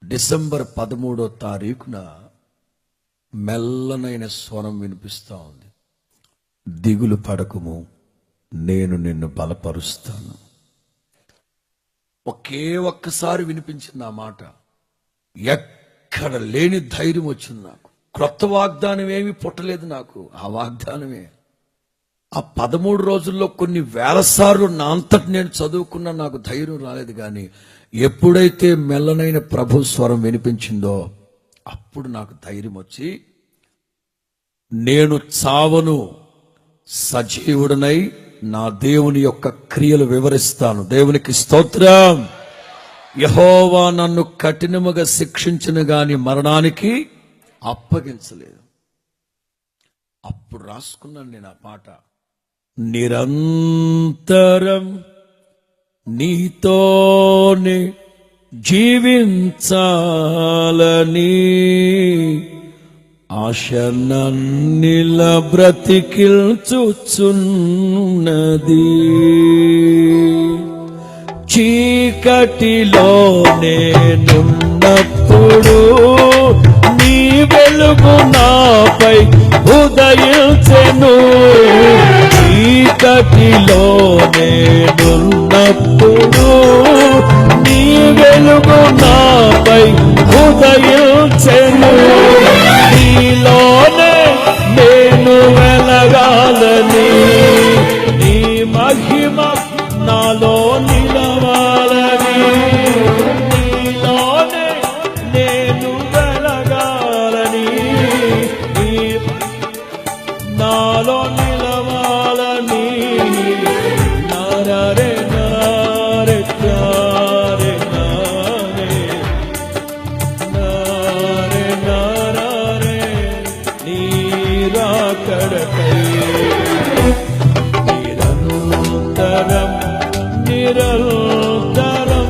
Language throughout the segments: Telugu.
డిసెంబర్ 13వ తారీఖున మెల్లనైన స్వరం వినిపిస్తా ఉంది. దిగులు పడకుము, నేను నిన్ను బలపరుస్తాను. ఒక్కసారి వినిపించింది ఆ మాట. ఎక్కడ లేని ధైర్యం వచ్చింది నాకు. క్రొత్త వాగ్దానం ఏమీ పుట్టలేదు నాకు. ఆ వాగ్దానమే ఆ 13 రోజుల్లో కొన్ని వేల సార్లు నా అంతటి నేను చదువుకున్నా నాకు ధైర్యం రాలేదు. కానీ ఎప్పుడైతే మెల్లనైన ప్రభు స్వరం వినిపించిందో అప్పుడు నాకు ధైర్యం వచ్చి, నేను చావను, సజీవుడనై నా దేవుని యొక్క క్రియలు వివరిస్తాను. దేవునికి స్తోత్రం. యెహోవా నన్ను కఠినముగా శిక్షించిన గాని మరణానికి అప్పగించలేదు. అప్పుడు రాసుకున్నాను నేను ఆ పాట. నిరంతరం నీతోనే జీవించాలని ఆశ నన్నిల బ్రతికిల్చుచున్నది. చీకటిలో నేనున్నప్పుడు నీ వెలుగు నాపై ఉదయించెను. చీకటిలో నేనున్నప్పుడు నీ వెలుగు నాపై ఉదయించెను. నీలోనే నేను వెలగాలని, నీ మహిమ నాలో నిలవాలని, నీలోనే నేను వెలగాలని, నీ నాలో నిలవాలని. నారే నారే నారే నారే నారే నారే నీరాకడకై నిరంతరం నిరంతరం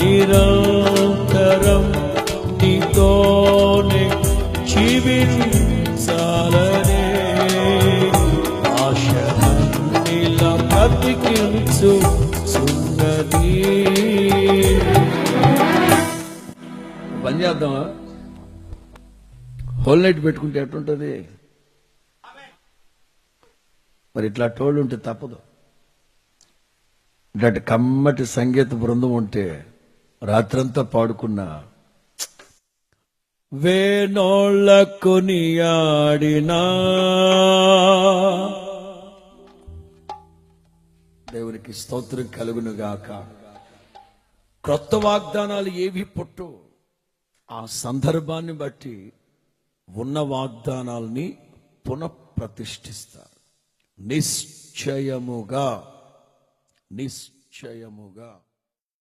నిరంతరం నీతోనే జీవించాలనే ఆశ నీలా బ్రతికించుచున్నది. పని చేద్దామా? హోల్ నైట్ పెట్టుకుంటే ఎట్లుంటుంది మరి? ఇట్లా టోళ్ళు ఉంటే తప్పదు. ఇట్లాంటి కమ్మటి సంగీత బృందం ఉంటే రాత్రంతా పాడుకున్నా వేణోళ్ళ కొనియాడినా దేవునికి స్తోత్రం కలుగునుగాక. క్రొత్త వాగ్దానాలు ఏవి పుట్టు, ఆ సందర్భాన్ని బట్టి ఉన్న వాగ్దానాల్ని పునఃప్రతిష్ఠిస్తారు. నిశ్చయముగా నిశ్చయముగా